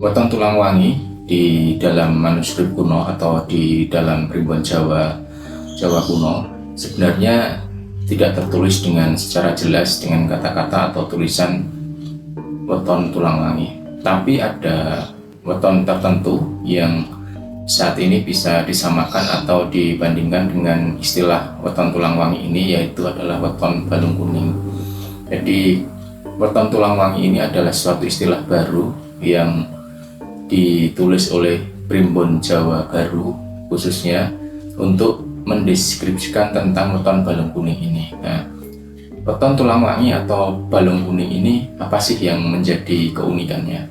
Weton tulang wangi di dalam manuskrip kuno atau di dalam primbon Jawa kuno sebenarnya tidak tertulis dengan secara jelas dengan kata-kata atau tulisan weton tulang wangi, tapi ada weton tertentu yang saat ini bisa disamakan atau dibandingkan dengan istilah weton tulang wangi ini, yaitu adalah weton balung kuning. Jadi weton tulang wangi ini adalah suatu istilah baru yang ditulis oleh primbon Jawa baru khususnya untuk mendeskripsikan tentang weton balung kuning ini. Nah, weton tulang wangi atau balung kuning ini apa sih yang menjadi keunikannya?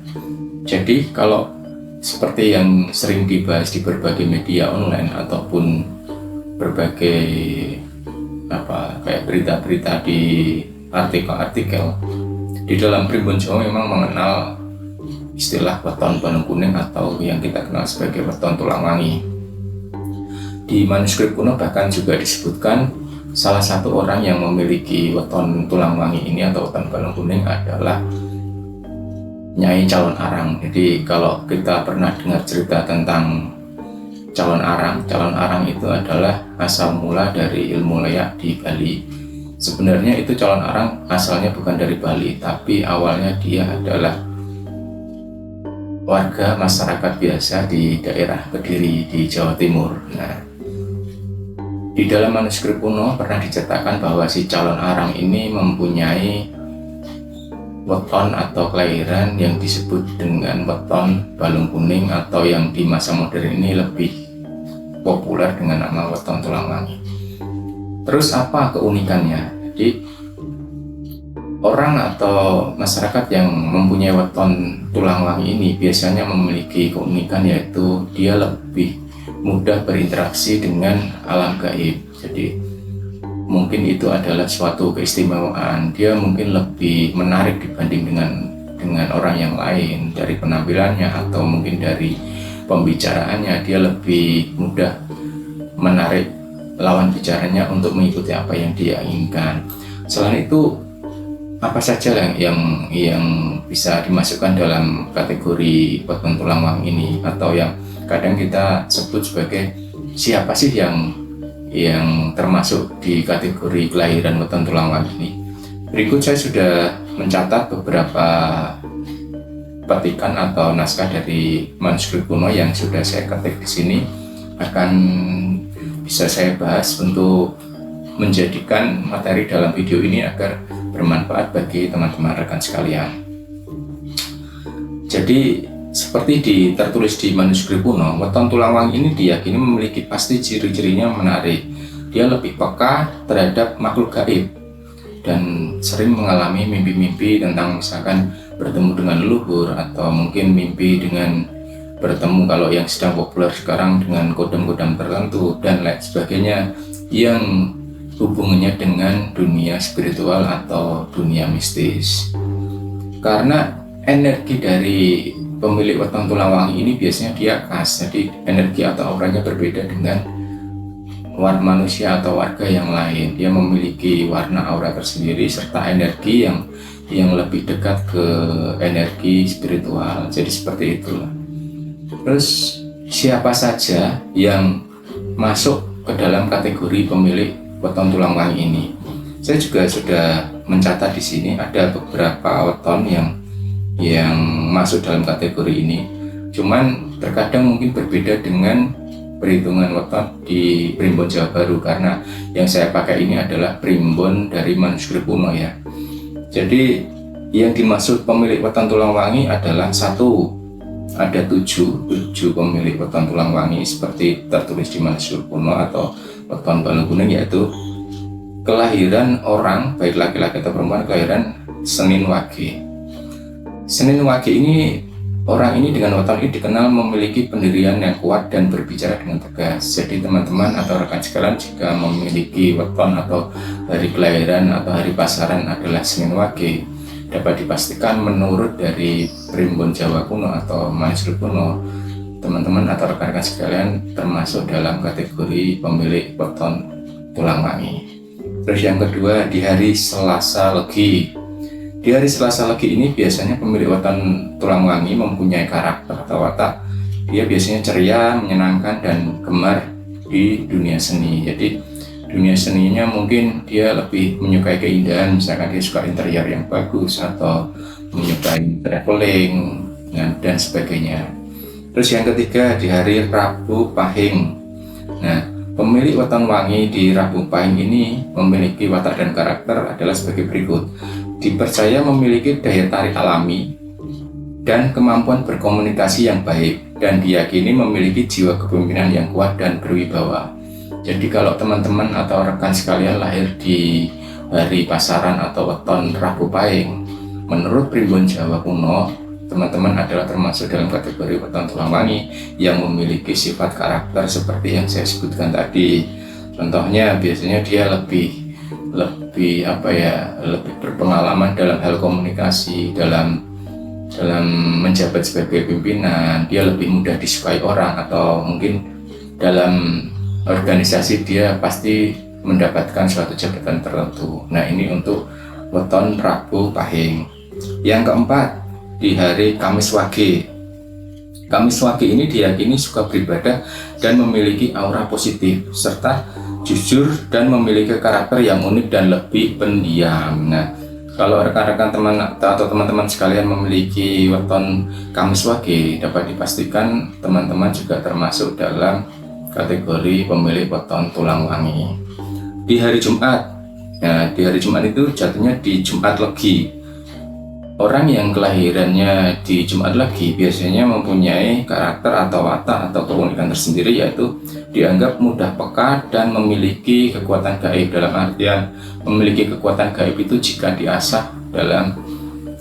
Jadi kalau seperti yang sering dibahas di berbagai media online ataupun berbagai kayak berita-berita di artikel-artikel, di dalam primbon Jawa memang mengenal istilah weton balung kuning atau yang kita kenal sebagai weton tulang wangi. Di manuskrip kuno bahkan juga disebutkan salah satu orang yang memiliki weton tulang wangi ini atau weton balung kuning adalah Nyai Calon Arang. Jadi kalau kita pernah dengar cerita tentang Calon Arang itu adalah asal mula dari ilmu leak di Bali. Sebenarnya itu Calon Arang asalnya bukan dari Bali, tapi awalnya dia adalah warga masyarakat biasa di daerah Kediri di Jawa Timur. Nah, di dalam manuskrip kuno pernah diceritakan bahwa si Calon Arang ini mempunyai weton atau kelahiran yang disebut dengan weton balung kuning atau yang di masa modern ini lebih populer dengan nama weton tulang wangi. Terus apa keunikannya? Jadi orang atau masyarakat yang mempunyai weton tulang wangi ini biasanya memiliki keunikan, yaitu dia lebih mudah berinteraksi dengan alam gaib. Jadi mungkin itu adalah suatu keistimewaan. Dia mungkin lebih menarik dibanding dengan orang yang lain dari penampilannya atau mungkin dari pembicaraannya. Dia lebih mudah menarik lawan bicaranya untuk mengikuti apa yang dia inginkan. Selain itu, apa saja yang bisa dimasukkan dalam kategori weton tulang wangi ini atau yang kadang kita sebut sebagai siapa sih yang termasuk di kategori kelahiran weton tulang wangi ini? Berikut saya sudah mencatat beberapa petikan atau naskah dari manuskrip kuno yang sudah saya ketik di sini, akan bisa saya bahas untuk menjadikan materi dalam video ini agar bermanfaat bagi teman-teman rekan sekalian. Jadi seperti tertulis di manuskrip kuno, weton tulang wangi ini diyakini memiliki pasti ciri-cirinya menarik. Dia lebih peka terhadap makhluk gaib dan sering mengalami mimpi-mimpi tentang misalkan bertemu dengan leluhur atau mungkin mimpi dengan bertemu, kalau yang sedang populer sekarang, dengan kodam-kodam tertentu dan lain sebagainya yang hubungannya dengan dunia spiritual atau dunia mistis. Karena energi dari pemilik weton tulang wangi ini biasanya dia khas, jadi energi atau auranya berbeda dengan manusia atau warga yang lain. Dia memiliki warna aura tersendiri serta energi yang lebih dekat ke energi spiritual. Jadi seperti itulah. Terus siapa saja yang masuk ke dalam kategori pemilik weton tulang wangi ini? Saya juga sudah mencatat di sini ada beberapa weton yang masuk dalam kategori ini. Cuman terkadang mungkin berbeda dengan perhitungan weton di primbon Jawa baru, karena yang saya pakai ini adalah primbon dari manuskrip kuno ya. Jadi yang dimaksud pemilik weton tulang wangi adalah ada tujuh pemilik weton tulang wangi seperti tertulis di manuskrip kuno atau weton balung kuning, yaitu kelahiran orang baik laki-laki atau perempuan kelahiran Senin Wage. Senin Wage ini, orang ini dengan weton ini dikenal memiliki pendirian yang kuat dan berbicara dengan tegas. Jadi teman-teman atau rekan sekalian jika memiliki weton atau hari kelahiran atau hari pasaran adalah Senin Wage, dapat dipastikan menurut dari primbon Jawa kuno atau manuskrip kuno, teman-teman atau rekan-rekan sekalian termasuk dalam kategori pemilik weton tulang wangi. Terus yang kedua, di hari Selasa Legi. Di hari Selasa Legi ini biasanya pemilik weton tulang wangi mempunyai karakter atau watak. Dia biasanya ceria, menyenangkan, dan gemar di dunia seni. Jadi dunia seninya mungkin dia lebih menyukai keindahan, misalkan dia suka interior yang bagus atau menyukai traveling dan sebagainya. Terus yang ketiga di hari Rabu Pahing. Nah, pemilik weton wangi di Rabu Pahing ini memiliki watak dan karakter adalah sebagai berikut. Dipercaya memiliki daya tarik alami dan kemampuan berkomunikasi yang baik, dan diyakini memiliki jiwa kepemimpinan yang kuat dan berwibawa. Jadi kalau teman-teman atau rekan sekalian lahir di hari pasaran atau weton Rabu Pahing, menurut Primbon Jawa kuno, teman-teman adalah termasuk dalam kategori weton tulang wangi yang memiliki sifat karakter seperti yang saya sebutkan tadi. Contohnya biasanya dia lebih berpengalaman dalam hal komunikasi, dalam menjabat sebagai pimpinan. Dia lebih mudah disukai orang, atau mungkin dalam organisasi dia pasti mendapatkan suatu jabatan tertentu. Nah, ini untuk weton Rabu Pahing. Yang keempat di hari Kamis Wage. Kamis Wage ini diyakini suka beribadah dan memiliki aura positif, serta jujur dan memiliki karakter yang unik dan lebih pendiam. Nah, kalau rekan-rekan teman-teman sekalian memiliki weton Kamis Wage, dapat dipastikan teman-teman juga termasuk dalam kategori pemilik weton tulang wangi. Di hari Jumat, nah di hari Jumat itu jatuhnya di Jumat Legi. Orang yang kelahirannya di Jumat Legi biasanya mempunyai karakter atau watak atau keunikan tersendiri, yaitu dianggap mudah peka dan memiliki kekuatan gaib. Dalam artian memiliki kekuatan gaib itu jika diasah dalam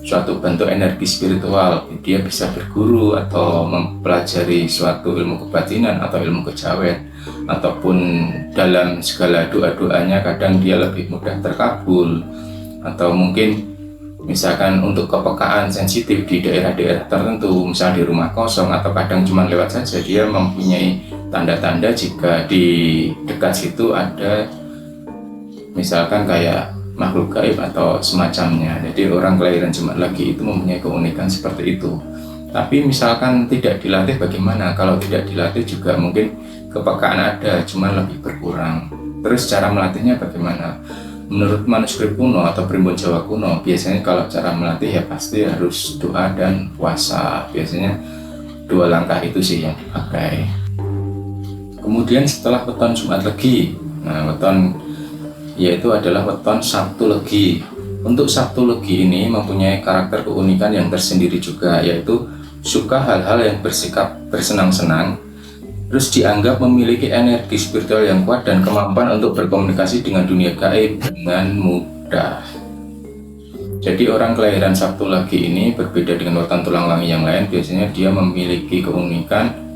suatu bentuk energi spiritual, dia bisa berguru atau mempelajari suatu ilmu kebatinan atau ilmu kejawen, ataupun dalam segala doa-doanya kadang dia lebih mudah terkabul, atau mungkin misalkan untuk kepekaan sensitif di daerah-daerah tertentu, misal di rumah kosong atau kadang cuma lewat saja, dia mempunyai tanda-tanda jika di dekat situ ada misalkan kayak makhluk gaib atau semacamnya. Jadi orang kelahiran Jumat Legi itu mempunyai keunikan seperti itu. Tapi misalkan tidak dilatih bagaimana? Kalau tidak dilatih juga mungkin kepekaan ada, cuma lebih berkurang. Terus cara melatihnya bagaimana? Menurut manuskrip kuno atau Primbon Jawa kuno, biasanya kalau cara melatih ya pasti harus doa dan puasa. Biasanya dua langkah itu sih yang dipakai. Kemudian setelah weton Jumat Legi, nah weton yaitu adalah weton Sabtu Legi. Untuk Sabtu Legi ini mempunyai karakter keunikan yang tersendiri juga, yaitu suka hal-hal yang bersikap bersenang-senang, terus dianggap memiliki energi spiritual yang kuat dan kemampuan untuk berkomunikasi dengan dunia gaib dengan mudah. Jadi orang kelahiran Sabtu Legi ini berbeda dengan weton tulang wangi yang lain. Biasanya dia memiliki keunikan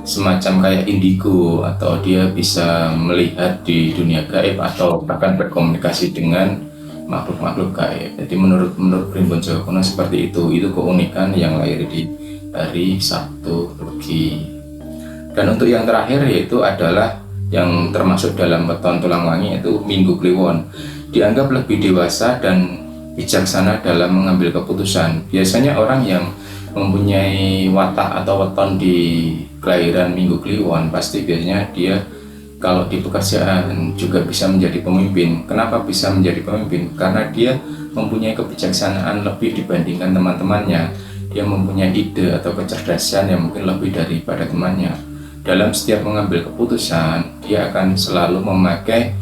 semacam kayak indigo, atau dia bisa melihat di dunia gaib atau bahkan berkomunikasi dengan makhluk-makhluk gaib. Jadi menurut Primbon Jawa kuno seperti itu keunikan yang lahir di hari Sabtu Legi. Dan untuk yang terakhir yaitu adalah yang termasuk dalam weton tulang wangi, yaitu Minggu Kliwon. Dianggap lebih dewasa dan bijaksana dalam mengambil keputusan. Biasanya orang yang mempunyai watak atau weton di kelahiran Minggu Kliwon pasti biasanya dia kalau di pekerjaan juga bisa menjadi pemimpin. Kenapa bisa menjadi pemimpin? Karena dia mempunyai kebijaksanaan lebih dibandingkan teman-temannya. Dia mempunyai ide atau kecerdasan yang mungkin lebih daripada temannya. Dalam setiap mengambil keputusan, dia akan selalu memakai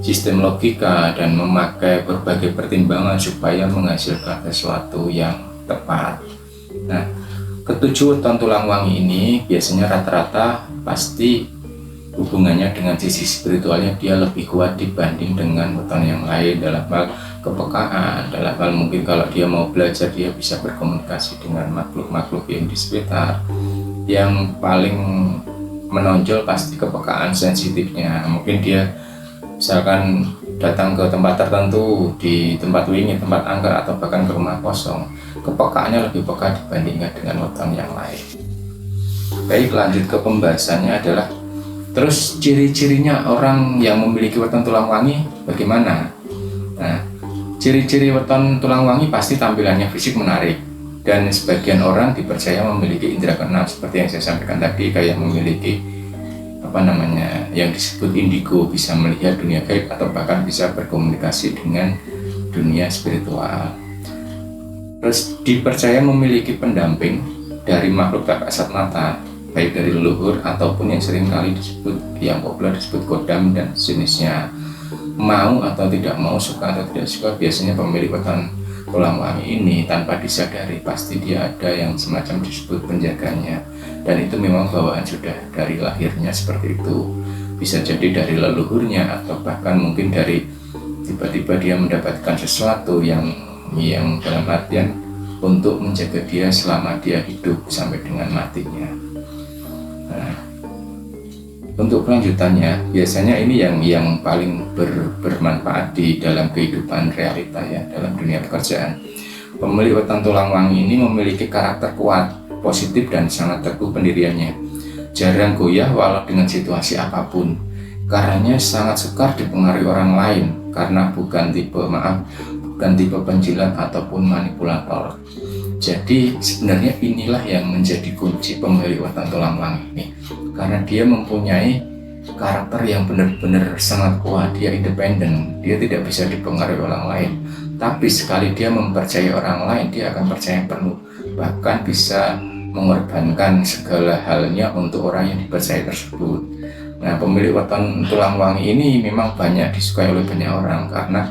sistem logika dan memakai berbagai pertimbangan supaya menghasilkan sesuatu yang tepat. Nah, ketujuh weton tulang wangi ini biasanya rata-rata pasti hubungannya dengan sisi spiritualnya dia lebih kuat dibanding dengan weton yang lain, dalam hal kepekaan, dalam hal mungkin kalau dia mau belajar dia bisa berkomunikasi dengan makhluk-makhluk yang di sekitar. Yang paling menonjol pasti kepekaan sensitifnya. Mungkin dia misalkan datang ke tempat tertentu, di tempat wingit, tempat angker, atau bahkan ke rumah kosong, kepekaannya lebih peka dibandingkan dengan weton yang lain. Baik, lanjut ke pembahasannya adalah terus ciri-cirinya orang yang memiliki weton tulang wangi bagaimana? Nah, Ciri-ciri weton tulang wangi pasti tampilannya fisik menarik, dan sebagian orang dipercaya memiliki indera keenam seperti yang saya sampaikan tadi, kayak memiliki yang disebut indigo, bisa melihat dunia gaib atau bahkan bisa berkomunikasi dengan dunia spiritual. Terus dipercaya memiliki pendamping dari makhluk tak kasat mata, baik dari leluhur ataupun yang sering kali yang populer disebut kodam dan jenisnya. Mau atau tidak mau, suka atau tidak suka, biasanya pemilik weton tulang wangi ini tanpa disadari pasti dia ada yang semacam disebut penjaganya, dan itu memang bawaan sudah dari lahirnya seperti itu. Bisa jadi dari leluhurnya atau bahkan mungkin dari tiba-tiba dia mendapatkan sesuatu yang dalam artian untuk menjaga dia selama dia hidup sampai dengan matinya. Nah, untuk kelanjutannya, biasanya ini yang paling bermanfaat di dalam kehidupan realita ya, dalam dunia pekerjaan. Pemilik weton tulang wangi ini memiliki karakter kuat, positif dan sangat teguh pendiriannya. Jarang goyah walau dengan situasi apapun. Karenanya sangat sukar dipengaruhi orang lain karena bukan tipe penjilat ataupun manipulator. Jadi sebenarnya inilah yang menjadi kunci pemilik weton tulang wangi ini, karena dia mempunyai karakter yang benar-benar sangat kuat. Dia independen, dia tidak bisa dipengaruhi orang lain, tapi sekali dia mempercayai orang lain, dia akan percaya penuh, bahkan bisa mengorbankan segala halnya untuk orang yang dipercaya tersebut. Nah, pemilik weton tulang wangi ini memang banyak disukai oleh banyak orang karena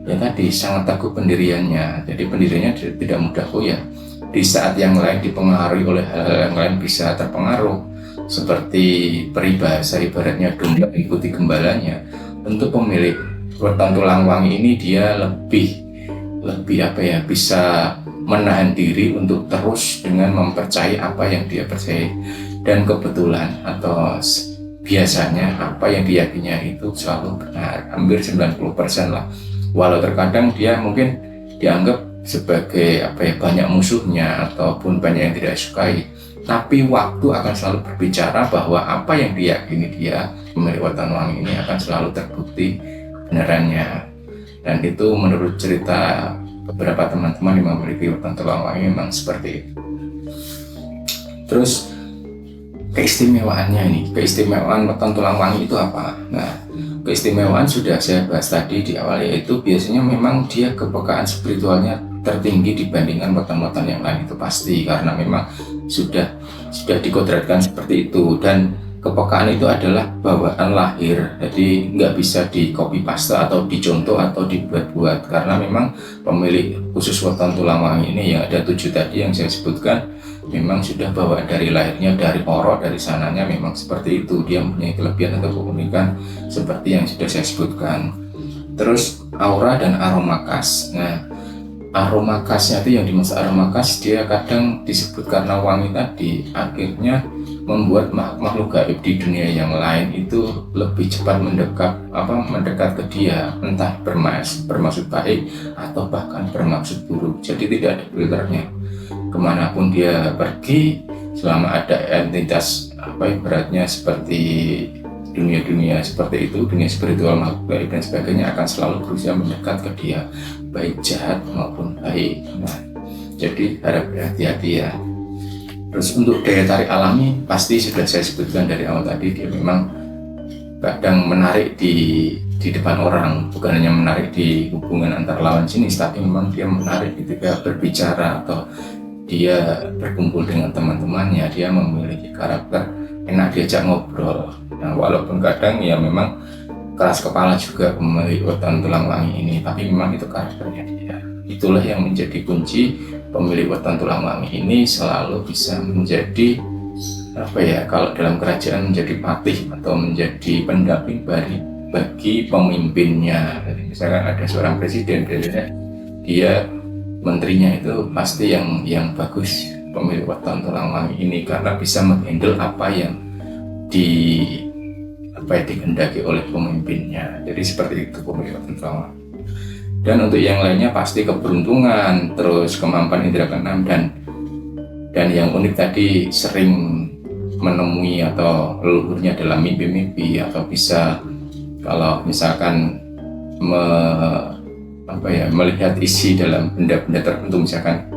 ya tadi sangat teguh pendiriannya. Jadi pendiriannya tidak mudah goyah. Di saat yang lain dipengaruhi oleh hal-hal yang lain bisa terpengaruh, seperti peribahasa ibaratnya domba ikuti gembalanya. Untuk pemilik weton tulang wangi ini dia lebih bisa menahan diri untuk terus dengan mempercayai apa yang dia percayai, dan kebetulan atau biasanya apa yang diyakininya itu selalu benar, hampir 90% lah. Walau terkadang dia mungkin dianggap sebagai banyak musuhnya ataupun banyak yang tidak sukai, tapi waktu akan selalu berbicara bahwa apa yang diyakini dia pemilik weton wangi ini akan selalu terbukti kebenarannya. Dan itu menurut cerita beberapa teman-teman yang memiliki weton tulang wangi memang seperti itu. Terus keistimewaan weton tulang wangi itu apa? Nah, keistimewaan sudah saya bahas tadi di awal, yaitu biasanya memang dia kepekaan spiritualnya tertinggi dibandingkan weton-weton yang lain, itu pasti, karena memang sudah dikodratkan seperti itu. Dan kepekaan itu adalah bawaan lahir, jadi nggak bisa di copy paste atau dicontoh atau dibuat-buat, karena memang pemilik khusus weton tulang wangi ini yang ada 7 tadi yang saya sebutkan memang sudah bawaan dari lahirnya, dari orok, dari sananya memang seperti itu. Dia mempunyai kelebihan atau keunikan seperti yang sudah saya sebutkan. Terus aura dan aroma khas. Nah, aroma khasnya itu yang dimaksud aroma khas, dia kadang disebut karena wangi tadi akhirnya membuat makhluk gaib di dunia yang lain itu lebih cepat mendekat ke dia, entah bermaksud baik atau bahkan bermaksud buruk. Jadi tidak ada filternya. Kemanapun dia pergi, selama ada entitas ibaratnya seperti dunia seperti itu, dunia spiritual, makhluk gaib dan sebagainya, akan selalu berusaha mendekat ke dia, baik jahat maupun baik. Nah, jadi harap berhati-hati ya. Terus untuk daya tarik alami pasti sudah saya sebutkan dari awal tadi, dia memang kadang menarik di depan orang, bukan hanya menarik di hubungan antar lawan jenis, tapi memang dia menarik ketika berbicara atau dia berkumpul dengan teman-temannya. Dia memiliki karakter enak diajak ngobrol. Nah, walaupun kadang ya memang keras kepala juga pemilik weton tulang wangi ini, tapi memang itu karakternya dia. Itulah yang menjadi kunci pemilik weton tulang wangi ini selalu bisa menjadi kalau dalam kerajaan menjadi patih atau menjadi pendamping bagi pemimpinnya. Jadi misalkan ada seorang presiden, biasanya dia menterinya itu pasti yang bagus pemilik weton tulang wangi ini, karena bisa menghandle apa yang dikehendaki oleh pemimpinnya. Jadi seperti itu pemilik weton tulang wangi. Dan untuk yang lainnya pasti keberuntungan, terus kemampuan indera keenam, dan yang unik tadi sering menemui atau leluhurnya dalam mimpi-mimpi, atau bisa kalau misalkan melihat isi dalam benda-benda tertentu, misalkan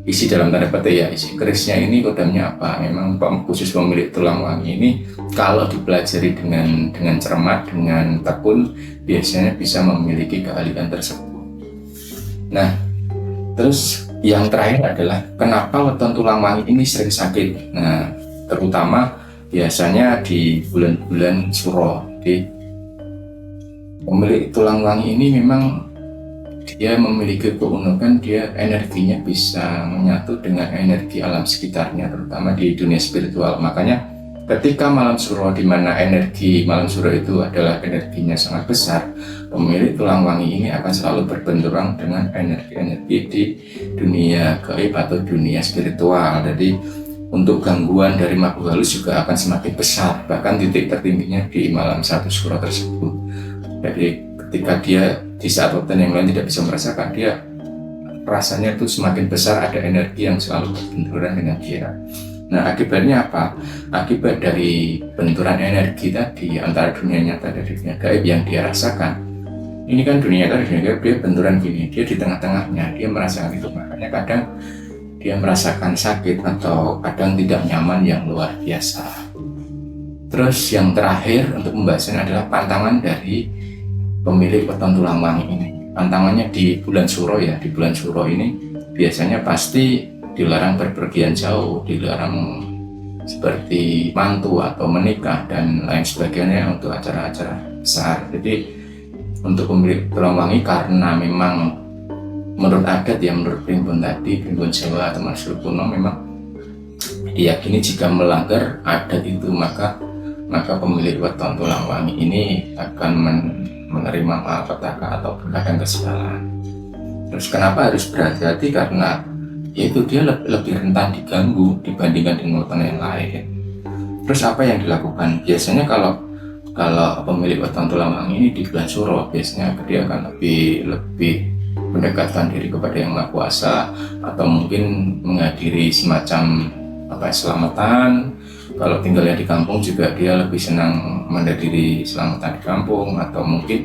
isi dalam tanda petik ya, isi kerisnya ini kodamnya apa. Memang khusus pemilik tulang wangi ini kalau dipelajari dengan cermat, dengan tekun, biasanya bisa memiliki keahlian tersebut. Nah, terus yang terakhir adalah kenapa weton tulang wangi ini sering sakit. Nah, terutama biasanya di bulan-bulan suro. Jadi pemilik tulang wangi ini memang dia memiliki keunikan, dia energinya bisa menyatu dengan energi alam sekitarnya, terutama di dunia spiritual. Makanya ketika malam suro, di mana energi malam suro itu adalah energinya sangat besar, pemilik tulang wangi ini akan selalu berbenturan dengan energi-energi di dunia gaib atau dunia spiritual. Jadi untuk gangguan dari makhluk halus juga akan semakin besar, bahkan titik tertingginya di malam satu suro tersebut. Jadi ketika dia di saat waktu yang lain tidak bisa merasakan, dia rasanya itu semakin besar, ada energi yang selalu berbenturan dengan dia. Nah, akibatnya apa? Akibat dari benturan energi tadi antara dunia nyata dan dunia gaib yang dia rasakan. Ini kan dunia nyata dan dunia gaib, dia benturan gini, dia di tengah-tengahnya, dia merasakan itu. Makanya kadang dia merasakan sakit atau kadang tidak nyaman yang luar biasa. Terus yang terakhir untuk pembahasan adalah pantangan dari pemilik weton tulang wangi ini. Pantangannya di bulan suro ya, di bulan suro ini biasanya pasti dilarang berpergian jauh, dilarang seperti mantu atau menikah dan lain sebagainya untuk acara-acara besar. Jadi untuk pemilik tulang wangi, karena memang menurut adat ya, menurut primbon tadi, primbon Jawa atau masyarakat kuno, memang diyakini jika melanggar adat itu maka pemilik weton tulang wangi ini akan menerima malapetaka atau berkah dan kesalahan. Terus kenapa harus berhati-hati? Karena yaitu dia lebih rentan diganggu dibandingkan dengan weton yang lain. Terus apa yang dilakukan? Biasanya kalau pemilik weton tulang wangi ini di bulan suro, biasanya dia akan lebih mendekatkan diri kepada Yang Maha Kuasa, atau mungkin menghadiri semacam selamatan. Kalau tinggalnya di kampung juga dia lebih senang menghadiri selamatan di kampung, atau mungkin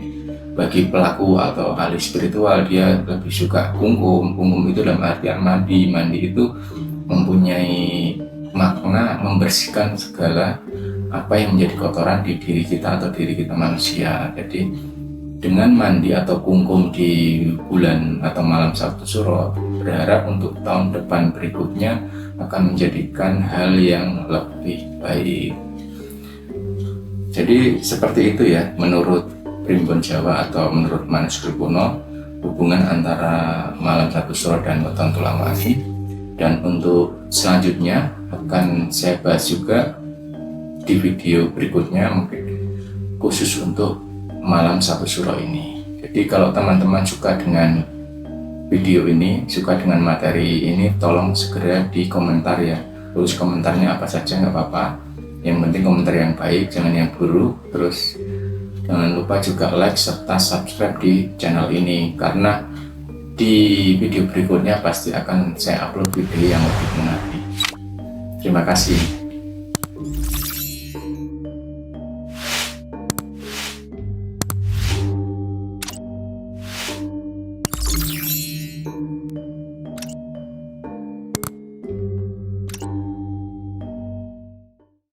bagi pelaku atau ahli spiritual dia lebih suka kungkum. Kungkum itu dalam artian mandi itu mempunyai makna membersihkan segala apa yang menjadi kotoran di diri kita atau diri kita manusia. Jadi dengan mandi atau kungkum di bulan atau malam Sabtu Suro, berharap untuk tahun depan berikutnya akan menjadikan hal yang lebih baik. Jadi seperti itu ya menurut primbon Jawa atau menurut manuskrip kuno, hubungan antara malam Sabtu Suro dan weton tulang wangi. Dan untuk selanjutnya akan saya bahas juga di video berikutnya, mungkin khusus untuk malam Sabtu Suro ini. Jadi kalau teman-teman suka dengan video ini, suka dengan materi ini, tolong segera di komentar ya. Tulis komentarnya apa saja, nggak apa-apa. Yang penting komentar yang baik, jangan yang buruk. Terus jangan lupa juga like serta subscribe di channel ini, karena di video berikutnya pasti akan saya upload video yang lebih menarik. Terima kasih.